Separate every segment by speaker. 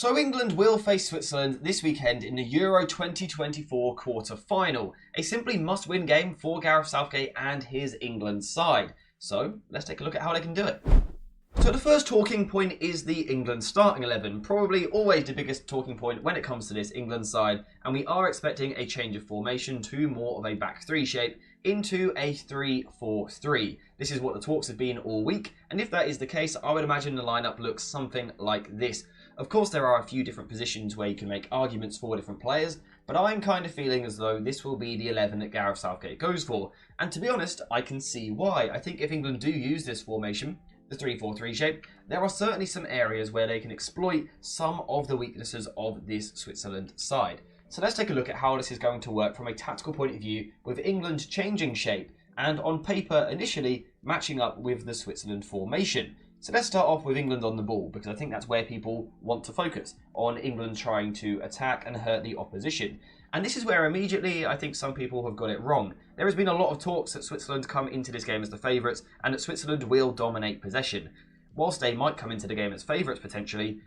Speaker 1: So England will face Switzerland this weekend in the Euro 2024 quarter-final. A simply must-win game for Gareth Southgate and his England side. So let's take a look at how they can do it. So the first talking point is the England starting 11. Probably always the biggest talking point when it comes to this England side. And we are expecting a change of formation to more of a back three shape into a 3-4-3. This is what the talks have been all week. And if that is the case, I would imagine the lineup looks something like this. Of course, there are a few different positions where you can make arguments for different players, but I'm kind of feeling as though this will be the 11 that Gareth Southgate goes for. And to be honest, I can see why. I think if England do use this formation, the 3-4-3 shape, there are certainly some areas where they can exploit some of the weaknesses of this Switzerland side. So let's take a look at how this is going to work from a tactical point of view, with England changing shape and on paper initially matching up with the Switzerland formation. So let's start off with England on the ball, because I think that's where people want to focus, on England trying to attack and hurt the opposition. And this is where immediately I think some people have got it wrong. There has been a lot of talks that Switzerland come into this game as the favourites and that Switzerland will dominate possession. Whilst they might come into the game as favourites potentially,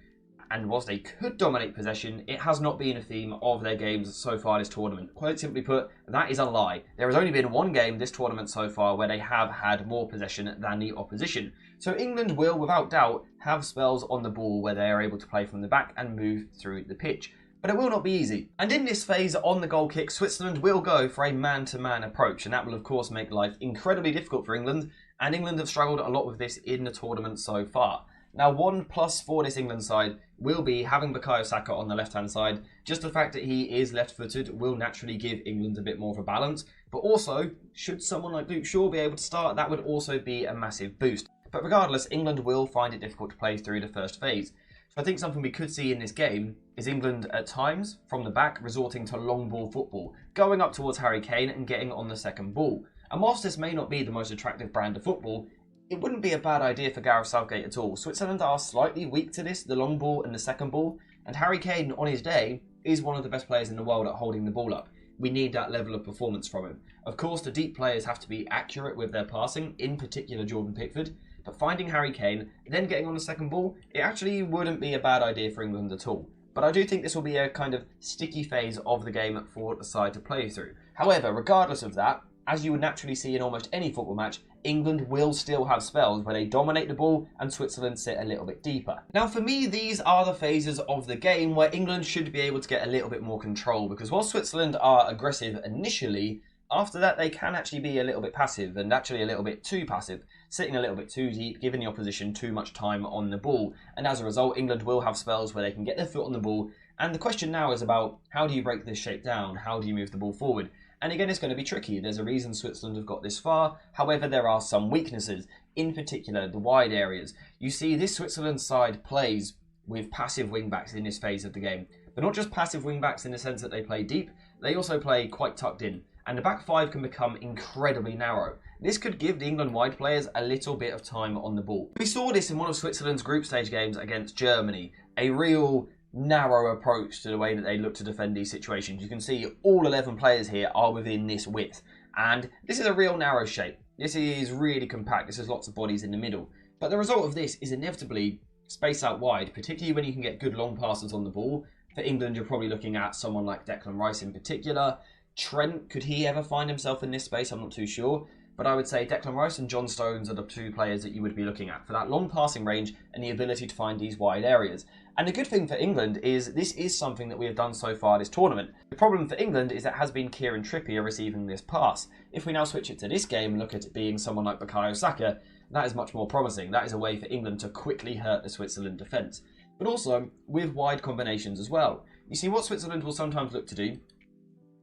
Speaker 1: and whilst they could dominate possession, it has not been a theme of their games so far this tournament. Quite simply put, that is a lie. There has only been one game this tournament so far where they have had more possession than the opposition. So England will, without doubt, have spells on the ball where they are able to play from the back and move through the pitch. But it will not be easy. And in this phase on the goal kick, Switzerland will go for a man-to-man approach, and that will of course make life incredibly difficult for England, and England have struggled a lot with this in the tournament so far. Now, one plus for this England side will be having Bukayo Saka on the left-hand side. Just the fact that he is left-footed will naturally give England a bit more of a balance. But also, should someone like Luke Shaw be able to start, that would also be a massive boost. But regardless, England will find it difficult to play through the first phase. So I think something we could see in this game is England at times, from the back, resorting to long ball football, going up towards Harry Kane and getting on the second ball. And whilst this may not be the most attractive brand of football, it wouldn't be a bad idea for Gareth Southgate at all. Switzerland are slightly weak to this, the long ball and the second ball, and Harry Kane on his day is one of the best players in the world at holding the ball up. We need that level of performance from him. Of course, the deep players have to be accurate with their passing, in particular Jordan Pickford, but finding Harry Kane, then getting on the second ball, it actually wouldn't be a bad idea for England at all. But I do think this will be a kind of sticky phase of the game for the side to play through. However, regardless of that, as you would naturally see in almost any football match, England will still have spells where they dominate the ball and Switzerland sit a little bit deeper. Now for me, these are the phases of the game where England should be able to get a little bit more control, because while Switzerland are aggressive initially, after that they can actually be a little bit passive, and actually a little bit too passive, sitting a little bit too deep, giving the opposition too much time on the ball. And as a result, England will have spells where they can get their foot on the ball. And the question now is about, how do you break this shape down? How do you move the ball forward? And again, it's going to be tricky. There's a reason Switzerland have got this far. However, there are some weaknesses, in particular the wide areas. You see, this Switzerland side plays with passive wing-backs in this phase of the game. But not just passive wing-backs in the sense that they play deep, they also play quite tucked in. And the back five can become incredibly narrow. This could give the England wide players a little bit of time on the ball. We saw this in one of Switzerland's group stage games against Germany. A real narrow approach to the way that they look to defend these situations. You can see all 11 players here are within this width. And this is a real narrow shape. This is really compact. This has lots of bodies in the middle. But the result of this is inevitably space out wide, particularly when you can get good long passes on the ball. For England, you're probably looking at someone like Declan Rice in particular. Trent, could he ever find himself in this space? I'm not too sure. But I would say Declan Rice and John Stones are the two players that you would be looking at for that long passing range and the ability to find these wide areas. And the good thing for England is this is something that we have done so far this tournament. The problem for England is that it has been Kieran Trippier receiving this pass. If we now switch it to this game and look at it being someone like Bukayo Saka, that is much more promising. That is a way for England to quickly hurt the Switzerland defence. But also with wide combinations as well. You see, what Switzerland will sometimes look to do,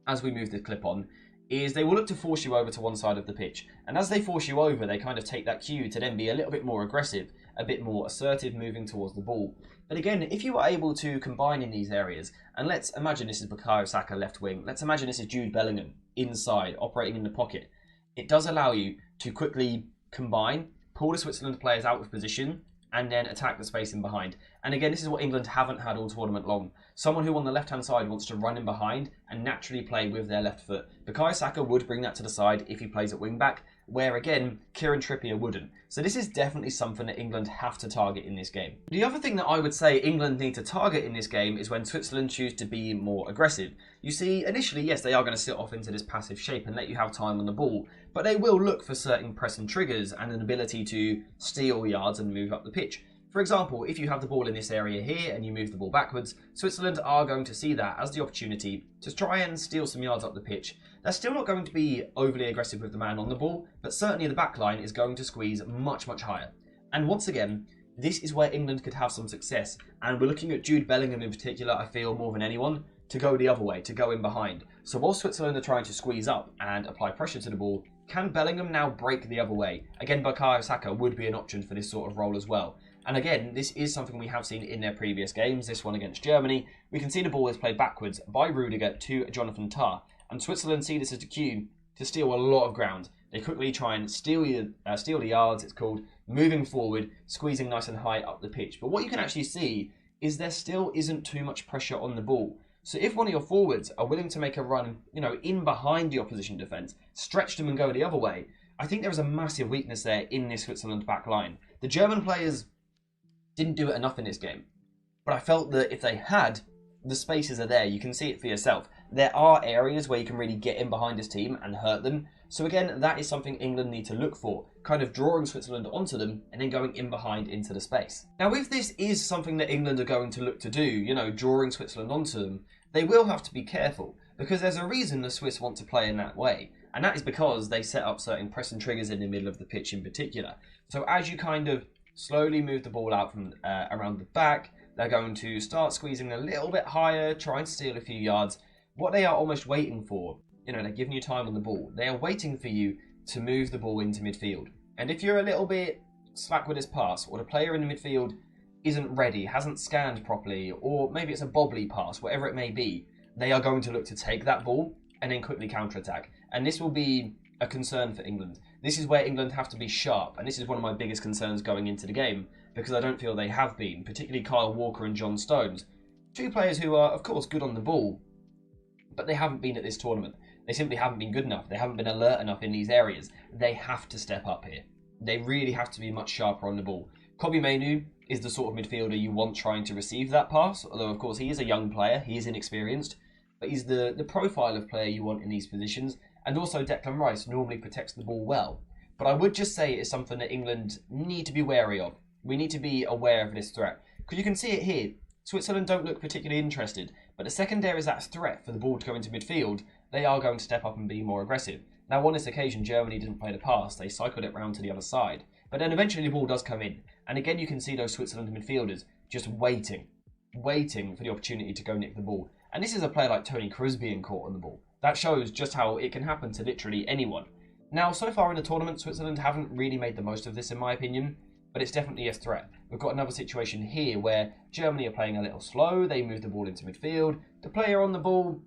Speaker 1: as we move this clip on, is they will look to force you over to one side of the pitch. And as they force you over, they kind of take that cue to then be a little bit more aggressive, a bit more assertive moving towards the ball. But again, if you are able to combine in these areas, and let's imagine this is Bukayo Saka left wing, let's imagine this is Jude Bellingham inside, operating in the pocket. It does allow you to quickly combine, pull the Switzerland players out of position, and then attack the space in behind. And again, this is what England haven't had all tournament long. Someone who on the left-hand side wants to run in behind and naturally play with their left foot. Bukayo Saka would bring that to the side if he plays at wing-back, where again, Kieran Trippier wouldn't. So this is definitely something that England have to target in this game. The other thing that I would say England need to target in this game is when Switzerland choose to be more aggressive. You see, initially, yes, they are going to sit off into this passive shape and let you have time on the ball, but they will look for certain pressing triggers and an ability to steal yards and move up the pitch. For example, if you have the ball in this area here and you move the ball backwards, Switzerland are going to see that as the opportunity to try and steal some yards up the pitch. They're still not going to be overly aggressive with the man on the ball, but certainly the back line is going to squeeze much, much higher. And once again, this is where England could have some success. And we're looking at Jude Bellingham in particular, I feel, more than anyone, to go the other way, to go in behind. So while Switzerland are trying to squeeze up and apply pressure to the ball, can Bellingham now break the other way? Again, Bukayo Saka would be an option for this sort of role as well. And again, this is something we have seen in their previous games, this one against Germany. We can see the ball is played backwards by Rudiger to Jonathan Tah. And Switzerland see this as the cue to steal a lot of ground. They quickly try and steal the yards, it's called, moving forward, squeezing nice and high up the pitch. But what you can actually see is there still isn't too much pressure on the ball. So if one of your forwards are willing to make a run, in behind the opposition defence, stretch them and go the other way, I think there is a massive weakness there in this Switzerland back line. The German players didn't do it enough in this game. But I felt that if they had, the spaces are there. You can see it for yourself. There are areas where you can really get in behind this team and hurt them. So again, that is something England need to look for. Kind of drawing Switzerland onto them and then going in behind into the space. Now, if this is something that England are going to look to do, drawing Switzerland onto them, they will have to be careful. Because there's a reason the Swiss want to play in that way. And that is because they set up certain pressing triggers in the middle of the pitch in particular. So as you kind of slowly move the ball out from around the back, they're going to start squeezing a little bit higher, try and steal a few yards. What they are almost waiting for, they're giving you time on the ball. They are waiting for you to move the ball into midfield. And if you're a little bit slack with this pass, or the player in the midfield isn't ready, hasn't scanned properly, or maybe it's a bobbly pass, whatever it may be, they are going to look to take that ball and then quickly counter-attack. And this will be a concern for England. This is where England have to be sharp, and this is one of my biggest concerns going into the game, because I don't feel they have been, particularly Kyle Walker and John Stones. Two players who are, of course, good on the ball, but they haven't been at this tournament. They simply haven't been good enough. They haven't been alert enough in these areas. They have to step up here. They really have to be much sharper on the ball. Kobbie Mainoo is the sort of midfielder you want trying to receive that pass, although, of course, he is a young player. He is inexperienced, but he's the profile of player you want in these positions. And also Declan Rice normally protects the ball well. But I would just say it's something that England need to be wary of. We need to be aware of this threat. Because you can see it here. Switzerland don't look particularly interested. But the second there is that threat for the ball to go into midfield, they are going to step up and be more aggressive. Now on this occasion, Germany didn't play the pass. They cycled it round to the other side. But then eventually the ball does come in. And again you can see those Switzerland midfielders just waiting for the opportunity to go nick the ball. And this is a player like Tony Kroos being caught on the ball. That shows just how it can happen to literally anyone. Now, so far in the tournament, Switzerland haven't really made the most of this, in my opinion, but it's definitely a threat. We've got another situation here where Germany are playing a little slow, they move the ball into midfield, the player on the ball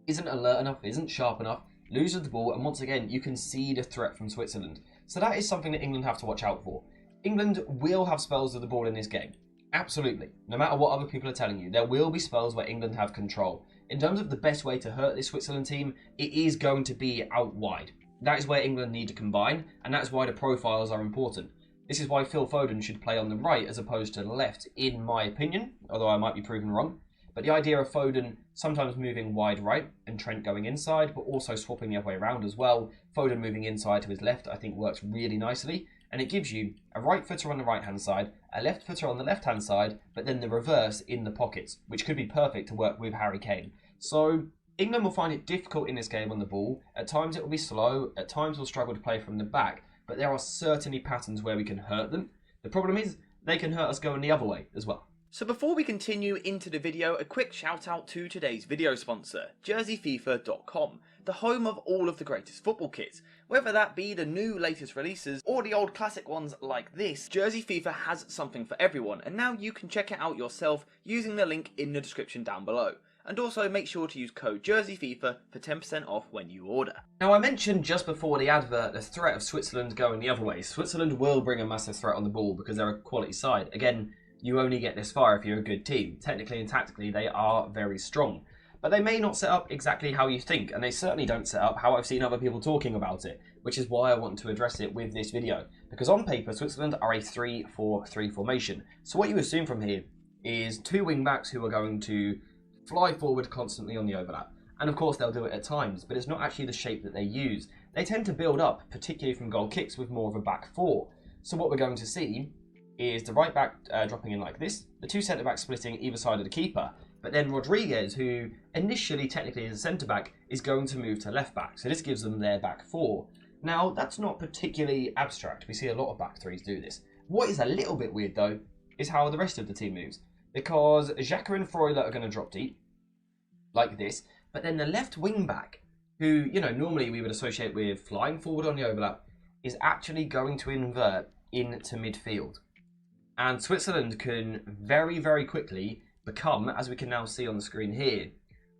Speaker 1: isn't alert enough, isn't sharp enough, loses the ball, and once again, you can see the threat from Switzerland. So that is something that England have to watch out for. England will have spells of the ball in this game. Absolutely. No matter what other people are telling you, there will be spells where England have control. In terms of the best way to hurt this Switzerland team, it is going to be out wide. That is where England need to combine, and that is why the profiles are important. This is why Phil Foden should play on the right as opposed to the left, in my opinion, although I might be proven wrong. But the idea of Foden sometimes moving wide right and Trent going inside, but also swapping the other way around as well. Foden moving inside to his left, I think works really nicely. And it gives you a right footer on the right-hand side, a left footer on the left-hand side, but then the reverse in the pockets, which could be perfect to work with Harry Kane. So England will find it difficult in this game on the ball. At times it will be slow, at times we'll struggle to play from the back, but there are certainly patterns where we can hurt them. The problem is, they can hurt us going the other way as well.
Speaker 2: So before we continue into the video, a quick shout out to today's video sponsor, JerseyFIFA.com, the home of all of the greatest football kits. Whether that be the new latest releases or the old classic ones like this, Jersey FIFA has something for everyone, and now you can check it out yourself using the link in the description down below. And also make sure to use code JerseyFIFA for 10% off when you order.
Speaker 1: Now I mentioned just before the advert the threat of Switzerland going the other way. Switzerland will bring a massive threat on the ball because they're a quality side. Again, you only get this far if you're a good team. Technically and tactically, they are very strong. but they may not set up exactly how you think, and they certainly don't set up how I've seen other people talking about it, which is why I want to address it with this video. Because on paper, Switzerland are a 3-4-3 formation. So what you assume from here is two wing-backs who are going to fly forward constantly on the overlap. And of course they'll do it at times, but it's not actually the shape that they use. They tend to build up, particularly from goal kicks, with more of a back four. So what we're going to see is the right back dropping in like this, the two centre backs splitting either side of the keeper, but then Rodriguez, who initially technically is a centre back, is going to move to left back. So this gives them their back four. Now that's not particularly abstract. We see a lot of back threes do this. What is a little bit weird though is how the rest of the team moves, because Xhaka and Freuler are going to drop deep like this, but then the left wing back, who normally we would associate with flying forward on the overlap, is actually going to invert into midfield. And Switzerland can very, very quickly become, as we can now see on the screen here,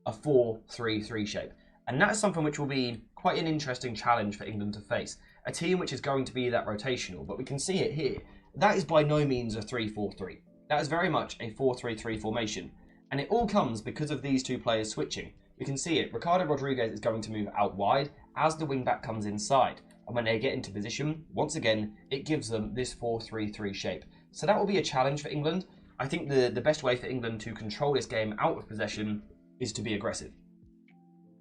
Speaker 1: a 4-3-3 shape. And that is something which will be quite an interesting challenge for England to face. A team which is going to be that rotational, but we can see it here. That is by no means a 3-4-3. That is very much a 4-3-3 formation. And it all comes because of these two players switching. We can see it. Ricardo Rodriguez is going to move out wide as the wing-back comes inside. And when they get into position, once again, it gives them this 4-3-3 shape. So that will be a challenge for England. I think the best way for England to control this game out of possession is to be aggressive.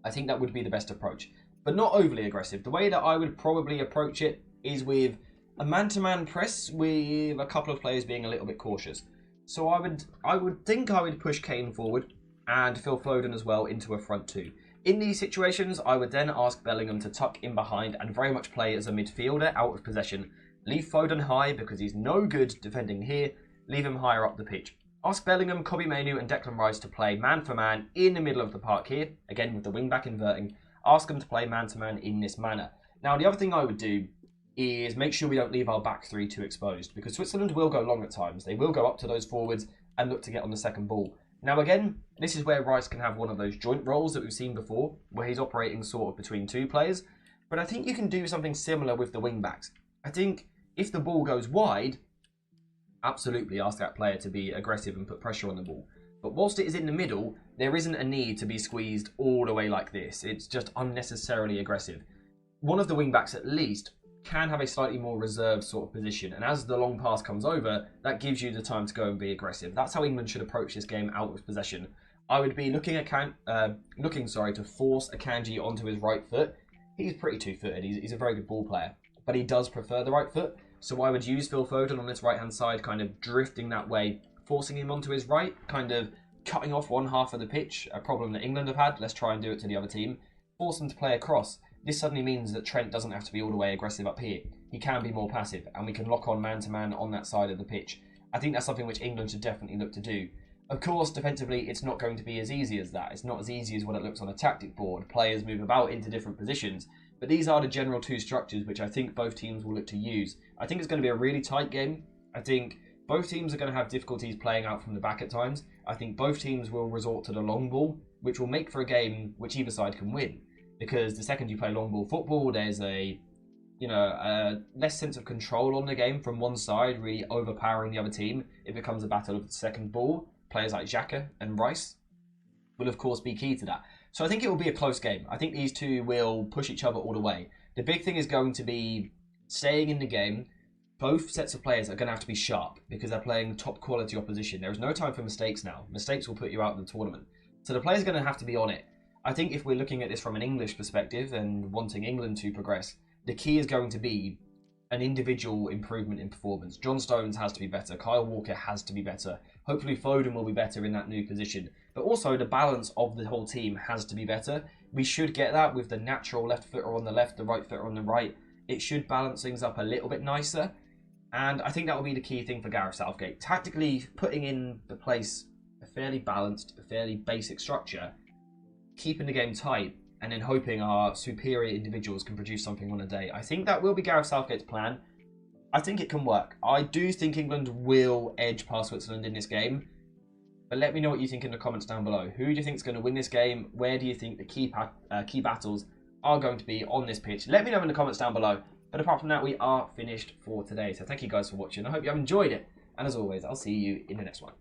Speaker 1: I think that would be the best approach. But not overly aggressive. The way that I would probably approach it is with a man-to-man press with a couple of players being a little bit cautious. So I would think I would push Kane forward and Phil Foden as well into a front two. In these situations, I would then ask Bellingham to tuck in behind and very much play as a midfielder out of possession. Leave Foden high because he's no good defending here. Leave him higher up the pitch. Ask Bellingham, Kobbie Mainoo and Declan Rice to play man for man in the middle of the park here. Again, with the wing back inverting. Ask them to play man to man in this manner. Now, the other thing I would do is make sure we don't leave our back three too exposed, because Switzerland will go long at times. They will go up to those forwards and look to get on the second ball. Now again, this is where Rice can have one of those joint roles that we've seen before, where he's operating sort of between two players. But I think you can do something similar with the wing backs. I think if the ball goes wide, absolutely ask that player to be aggressive and put pressure on the ball. But whilst it is in the middle, there isn't a need to be squeezed all the way like this. It's just unnecessarily aggressive. One of the wing backs at least can have a slightly more reserved sort of position, and as the long pass comes over, that gives you the time to go and be aggressive. That's how England should approach this game out of possession. I would be looking to force Akanji onto his right foot. He's pretty two-footed. He's a very good ball player, but he does prefer the right foot. So I would use Phil Foden on this right-hand side, kind of drifting that way, forcing him onto his right, kind of cutting off one half of the pitch, a problem that England have had. Let's try and do it to the other team. Force them to play across. This suddenly means that Trent doesn't have to be all the way aggressive up here. He can be more passive, and we can lock on man-to-man on that side of the pitch. I think that's something which England should definitely look to do. Of course, defensively, it's not going to be as easy as that. It's not as easy as what it looks on a tactic board. Players move about into different positions. But these are the general two structures which I think both teams will look to use. I think it's going to be a really tight game. I think both teams are going to have difficulties playing out from the back at times. I think both teams will resort to the long ball, which will make for a game which either side can win. Because the second you play long ball football, there's a less sense of control on the game from one side, really overpowering the other team. It becomes a battle of the second ball. Players like Xhaka and Rice will, of course, be key to that. So I think it will be a close game. I think these two will push each other all the way. The big thing is going to be staying in the game. Both sets of players are going to have to be sharp because they're playing top quality opposition. There is no time for mistakes now. Mistakes will put you out of the tournament. So the players are going to have to be on it. I think if we're looking at this from an English perspective and wanting England to progress, the key is going to be an individual improvement in performance. John Stones has to be better. Kyle Walker has to be better. Hopefully Foden will be better in that new position. But also the balance of the whole team has to be better. We should get that with the natural left footer on the left, the right footer on the right. It should balance things up a little bit nicer. And I think that will be the key thing for Gareth Southgate. Tactically putting in the place a fairly balanced, a fairly basic structure, keeping the game tight, and then hoping our superior individuals can produce something on a day. I think that will be Gareth Southgate's plan. I think it can work. I do think England will edge past Switzerland in this game. But let me know what you think in the comments down below. Who do you think is going to win this game? Where do you think the key battles are going to be on this pitch? Let me know in the comments down below. But apart from that, we are finished for today. So thank you guys for watching. I hope you have enjoyed it. And as always, I'll see you in the next one.